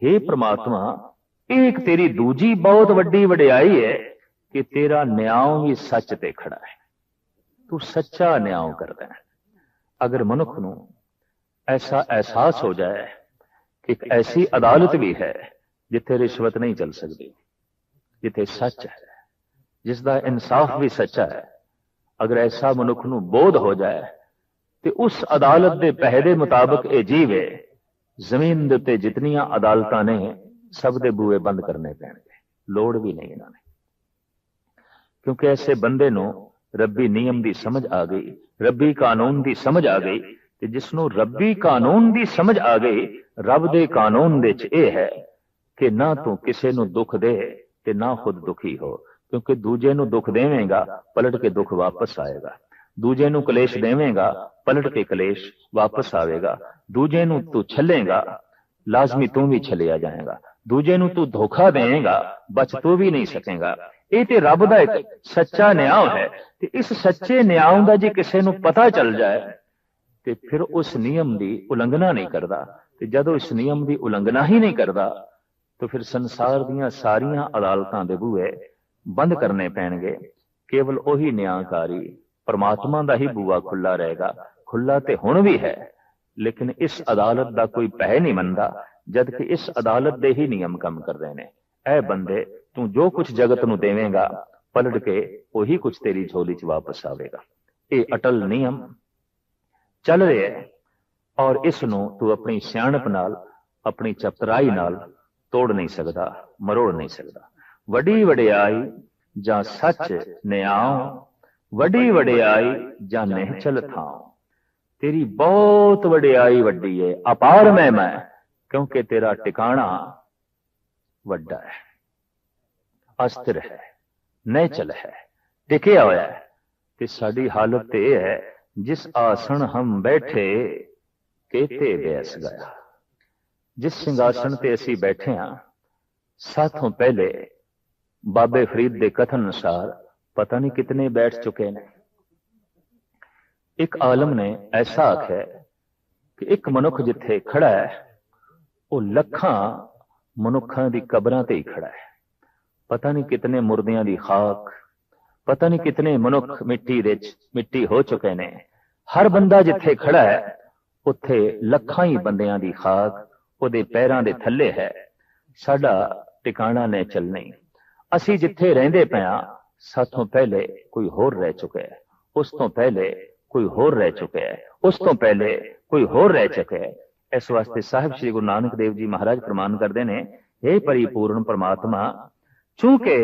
हे परमात्मा, एक तेरी दूजी बहुत वड्डी वडियाई है कि तेरा न्याय भी सच ते खड़ा है। तू सच्चा न्याय करदा है। अगर मनुख नूं ऐसा एहसास हो जाए कि एक ऐसी अदालत भी है जिथे रिश्वत नहीं चल सकती, जिथे सच है, जिसका इंसाफ भी सच्चा है, अगर ऐसा मनुख नूं बोध हो जाए तो उस अदालत के पहरे मुताबिक यह जीवे। जमीन के उत्ते जितनियां अदालतां ने सब दे बूए बंद करने पैणगे, लोड़ भी नहीं इन्हां ने, क्योंकि ऐसे बंदे नूं रब्बी नियम की समझ आ गई, रब्बी कानून की समझ आ गई। ते जिसनों रब्बी कानून की समझ आ गई, रब दे कानून दे च यह है कि ना तू किसी नूं दुख दे ते ना खुद दुखी हो, क्योंकि दूजे नूं दुख देवेगा पलट के दुख वापस आएगा, दूजे नूं कलेश देवेगा पलट के कलेश वापस आएगा, दूजे नूं तू छलेगा लाजमी तू भी छलिया जाएगा, दूजे नूं तू धोखा देगा बच तू भी नहीं सकेगा। ये ते रब दा एक सच्चा न्याय है। ते इस सच्चे न्याय दा जे किसी नूं पता चल जाए ते फिर उस नियम की उलंघना नहीं करता। ते जदों इस नियम की उलंघना ही नहीं करता तो फिर संसार दीयां सारियां अदालतां दे बूहे बंद करने पैणगे। केवल उही न्यायकारी परमात्मा दा ही बूआ खुला रहेगा। खुला ते हुण भी है, लेकिन इस अदालत दा कोई पै नहीं मनदा, जबकि इस अदालत दे ही नियम कम कर रहे हैं। ऐ बंदे, तू जो कुछ जगत नूं देवेगा पलट के उही कुछ तेरी झोली च वापस आवेगा। ये अटल नियम चल रहा है और इसनों तू अपनी सियाणप नाल, अपनी चतुराई नाल तोड़ नहीं सकता, मरोड़ नहीं सकता। वडी वडियाई जां सच न्याय, वडी वडियाई जां निहचल थां। तेरी बहुत वडियाई वड्डी है, अपार महिमा है, क्योंकि तेरा टिकाणा वड्डा है, अस्थिर है, निहचल है, टिकिया होया है। ते साडी हालत यह है, जिस आसन हम बैठे केते बैस गया। जिस सिंहासन ते असी बैठे हाँ, साथों पहले बाबे फरीद के कथन अनुसार पता नहीं कितने बैठ चुके हैं। एक आलम ने ऐसा आख्या कि एक मनुख जिथे खड़ा है वो लखां मनुखां दी कबरां ते ही खड़ा है। पता नहीं कितने मुर्दियां दी खाक, पता नहीं कितने मनुख मिट्टी विच मिट्टी हो चुके ने। हर बंदा जिथे खड़ा है उत्थे लखां ही बंदियां दी खाक उहदे पैरां दे थल्ले है। साडा टिकाणा ने चल नहीं। असी जिथे रहिंदे पिया साथों पहले कोई होर रह चुका है, उस तो पहले कोई होर रह चुका है, उस तो पहले कोई होर रह चुका है। इस वास्ते साहिब श्री गुरु नानक देव जी महाराज फरमान करते हैं, हे परिपूर्ण परमात्मा, चूंकि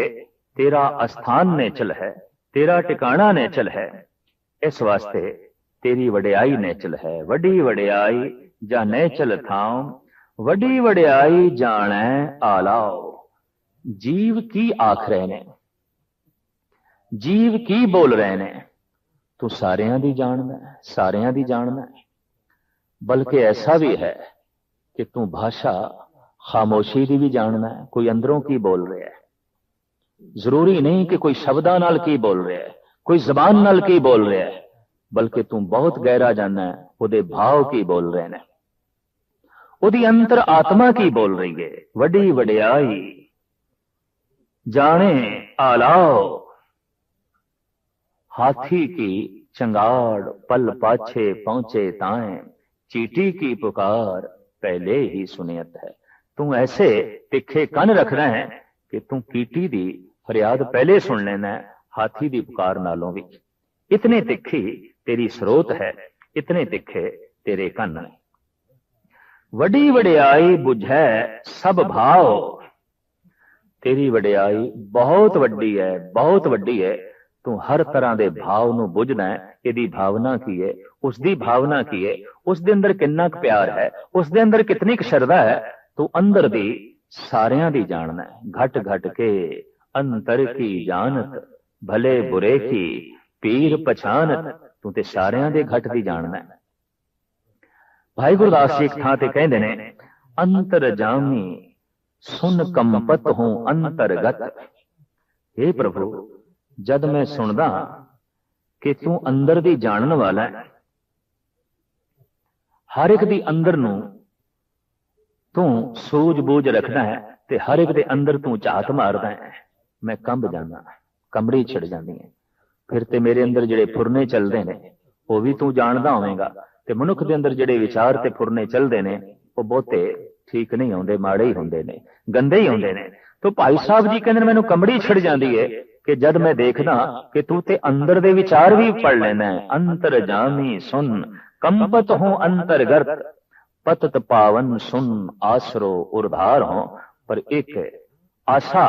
तेरा अस्थान ने चल है, तेरा टिकाणा ने चल है, इस वास्ते तेरी वडियाई ने चल है। वडी वडियाई जा ने चल थाम, वडी वडियाई जाने आलाओ। जीव की आख रहे ने, जीव की बोल रहे ने, तू सारियां दी जानदा है, सारियां दी जानदा है। बल्कि ऐसा भी है कि तू भाषा खामोशी दी भी जानदा है, कोई अंदरों की बोल रहा है। जरूरी नहीं कि कोई शब्दां नाल की बोल रहा है, कोई जबान नाल की बोल रहा है, बल्कि तू बहुत गहरा जानना है उहदे भाव की बोल रहे ने, उहदी अंतर आत्मा की बोल रही है। वडी वडियाई जाने आलाओ, हाथी की चंगाड़ पल पाछे पहुंचे ताएं, चीटी की पुकार पहले ही सुनियत है। तू ऐसे तिखे कन रखना है कि तू कीटी दी फरियाद पहले सुन लेना है, हाथी दी पुकार नालों भी। इतने तिखी तेरी स्रोत है, इतने तिखे तेरे कन है। वडी वडियाई बुझै सब भाव, तेरी वडियाई बहुत वड्डी है, बहुत वड्डी है। तू हर तरह के भाव नूं बुझदा है। इहदी भावना की है, उसकी भावना की है, उसके अंदर कितना प्यार है, उसके अंदर कितनी श्रद्धा है, तू अंदर दी सारियां दी जानना है। घट घट के अंतर की जानत, भले बुरे की पीर पछानत। तू ते सारियां दे घट दी जानना है। भाई गुरदास जी एक थां ते कहंदे ने, अंतर जामी सुन कंपत हूं अंतरगत। हे प्रभु, जद मैं सुनदा कि तू अंदर दी जानन वाला है, हर एक दी अंदर नूं तू सूझ-बूझ रखदा है ते हर एक दे अंदर तू झात मारदा है। मैं कंब जाना, कंबड़ी छिड़ जांदी है। फिर ते मेरे अंदर जिहड़े फुरने चलदे ने वो भी तू जानदा होवेगा ते मनुख दे अंदर जिहड़े विचार ते फुरने चलदे ने वो बहुते ठीक नहीं होंदे, माड़े ही होंदे ने, गंदे ही होंदे ने। तो भाई साहब जी कहंदे मैनू कंबड़ी छिड़ जांदी है कि जद मैं देखदा कि तू ते अंदर दे विचार भी पढ़ लेना है। अंतर जामी सुन कंपत हूं अंतरगत, पतत पावन सुन आसरो उर्धार हो। पर एक आशा,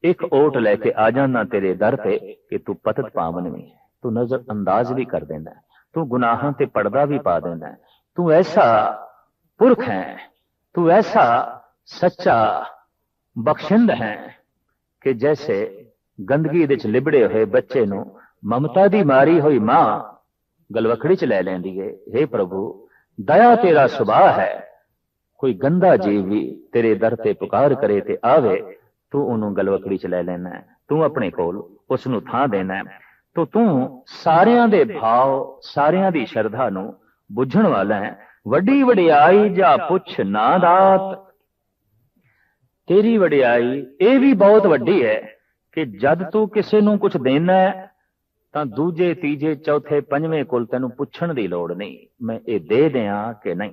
एक ओट लेके आ जाना तेरे दर पे कि तू पतत पावन भी है, तू नजर अंदाज भी कर देना है, तू गुनाहों ते पर्दा भी पा देना है। तू ऐसा पुरख है, तू ऐसा सच्चा बख्शिंद है कि जैसे गंदगी दे च लिबड़े हुए बच्चे नू ममता दी मारी हुई मां गलवखड़ी च लै लैंदी है। हे प्रभु, दया तेरा सुभाव है, कोई गंदा जीव भी तेरे दर ते पुकार करे ते आवे, तू उन्होंने गलवकड़ी च लै लेना है, तू अपने कोल उसनू थां देना है। तो तू सारियां दे भाव, सारियां दी शरधा नू बुझण वाला है। वड्डी वडियाई जा पुछ ना दात, तेरी वडियाई ये भी बहुत वड्डी है कि जद तू किसी नू कुछ देना है तां दूजे तीजे चौथे पंजवें कोल तैनू पुछण दी लोड़ नहीं, मैं ये दे दियां कि नहीं।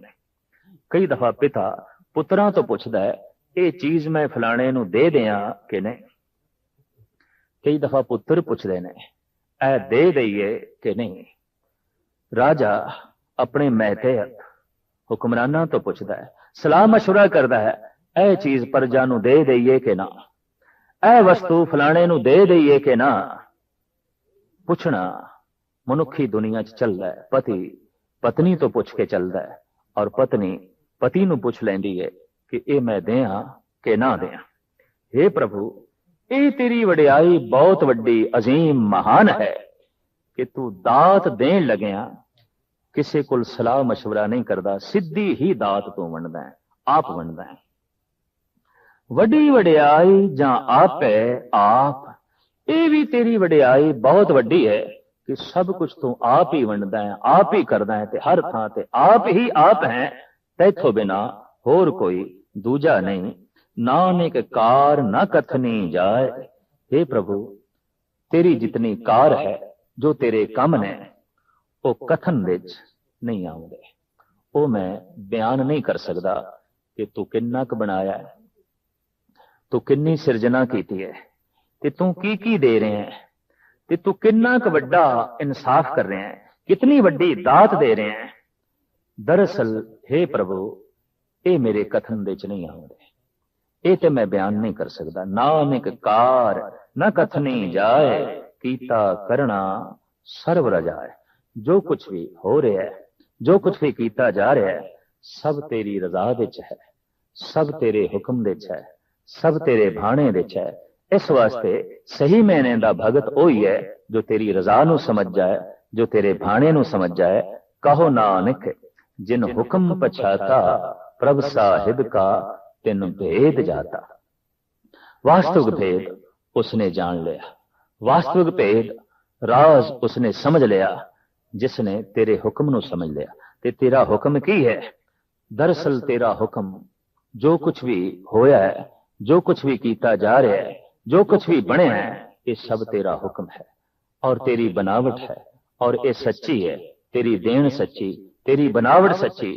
कई दफा पिता पुत्रां तो पुछदा है ये चीज मैं फलाणे नू दे दियां कि नहीं। कई दफा पुत्र पुछदे ने ऐ दे दईए कि नहीं। राजा अपने महतेहत हुक्मराना तो पुछदा है, सलाह मशवरा करदा है, ऐ चीज प्रजा नू दे दईए कि ना, ऐ वस्तु फलाणे नू दे दईए कि ना। पुछना मनुखी दुनिया च चलदा है। पति पत्नी तो पुछ के चलदा है और पत्नी पति नू पुछ लैंदी है कि ये मैं दें कि ना दें। हे प्रभु, ये तेरी वडियाई बहुत वड्डी अजीम महान है कि तू दात देन लगया किसी को सलाह मशवरा नहीं करता, सीधी ही दात तू वंडदा है, आप वंडदा है। वड्डी वडियाई जां आपे आप, ये भी तेरी वडियाई बहुत वड्डी है कि सब कुछ तू आप ही वंडदा है, आप ही करदा है, ते हर थां ते आप ही आप है, तैथों बिना होर कोई दूजा नहीं। नानक कार न कथनी जाए। हे प्रभु, तेरी जितनी कार है, जो तेरे कम ने, वो कथन विच नहीं आउंदे, वो मैं बयान नहीं कर सकता कि तू किन्ना क बनाया है, तू किन्नी सिरजना कीती है, ते तू की दे रहे हैं, ते तू किन्ना क वड्डा इंसाफ कर रहे हैं, कितनी वड्डी दात दे रहे हैं। दरअसल हे प्रभु, ये मेरे कथन विच नहीं आउंदे, ये ते मैं बयान नहीं कर सकता। नानक कार न कथनी जाए, कीता करना सर्व रजाए। जो कुछ भी हो रहा है, जो कुछ भी कीता जा रहा है, सब तेरी रजा विच है, सब तेरे हुक्म विच है, सब तेरे भाणे विच है। इस वास्ते सही मैने दा भगत वही है जो तेरी रजा नू समझ जाए, जो तेरे भाणे नू समझ जाए। कहो नानक जिन हुक्म पछाता, प्रभ साहिब का तिन भेद जाता। वास्तविक भेद उसने जान लिया, वास्तविक भेद राज उसने समझ लिया, जिसने तेरे हुक्म नू समझ लिया। ते तेरा हुक्म की है? दरअसल तेरा हुक्म जो कुछ भी होया है, जो कुछ भी कीता जा रहा है, जो कुछ भी बने है, ये सब तेरा हुक्म है और तेरी बनावट है, और ये सच्ची है। तेरी देन सच्ची, तेरी बनावट सच्ची।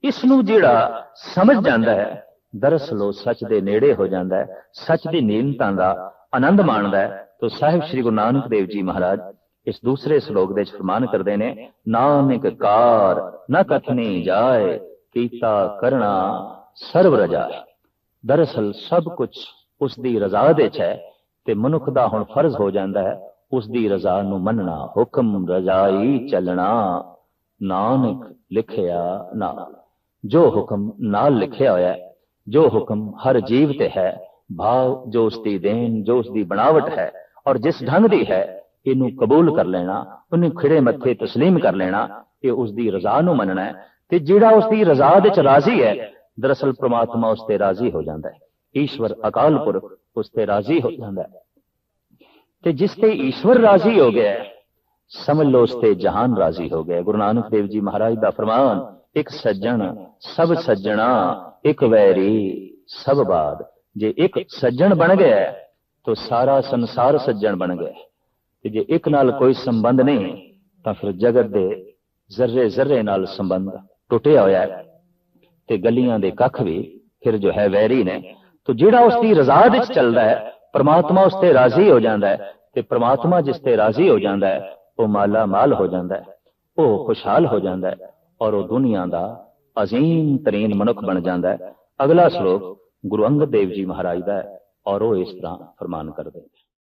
इसनू जिहड़ा समझ जांदा है, दरअसल वो सच दे नेड़े हो जाता है, सच दी नीमतां दा आनंद माणदा है। तो साहिब श्री गुरु नानक देव जी महाराज इस दूसरे श्लोक दे फरमान करते ने, नानक कार न कथनी जाए, कीता करना सर्व रजाए। दरअसल सब कुछ उसकी रजा दे है, ते मनुख दा हुण फर्ज हो जाता है उसकी रजा नू मनना। हुक्म रजाई चलना, नानक लिखिया नाल। जो हुक्म नाल लिखिया होया है, जो हुक्म हर जीव ते है, भाव जो उसकी देन, जो उसकी बनावट है और जिस ढंग दी है, इनू कबूल कर लेना, उन्हें खिड़े मत्थे तस्लीम कर लेना, ये उसकी रजा नू मनना है। ते जिहड़ा उसकी रजा दे च राजी है, दरअसल परमात्मा उसते राजी हो जाता है। ईश्वर अकाल पुरख उसते राजी हो जाता है। ते जिसते ईश्वर राजी हो गया, समझ लो उसते जहान राजी हो गया। गुरु नानक देव जी महाराज का फरमान, एक सज्जन सब सज्जना एक वैरी सब बाद। जे एक सज्जन बन गया तो सारा संसार सज्जन बन गया, ते जे एक नाल कोई संबंध नहीं तो फिर जगत दे जर्रे जर्रे नाल संबंध टुटिया होया है, ते गलियां दे कख भी फिर जो है वैरी ने। तो जिहड़ा उसकी रजा विच चलदा है परमात्मा उसते राजी हो जाता है, ते परमात्मा जिसते राजी हो जाता है वो माला माल हो जाता है, वो खुशहाल हो जाता है और वो दुनिया का अजीम तरीन मनुख बन जाता है। अगला श्लोक गुरु अंगद देव जी महाराज का है और वो इस तरह फरमान करते हैं।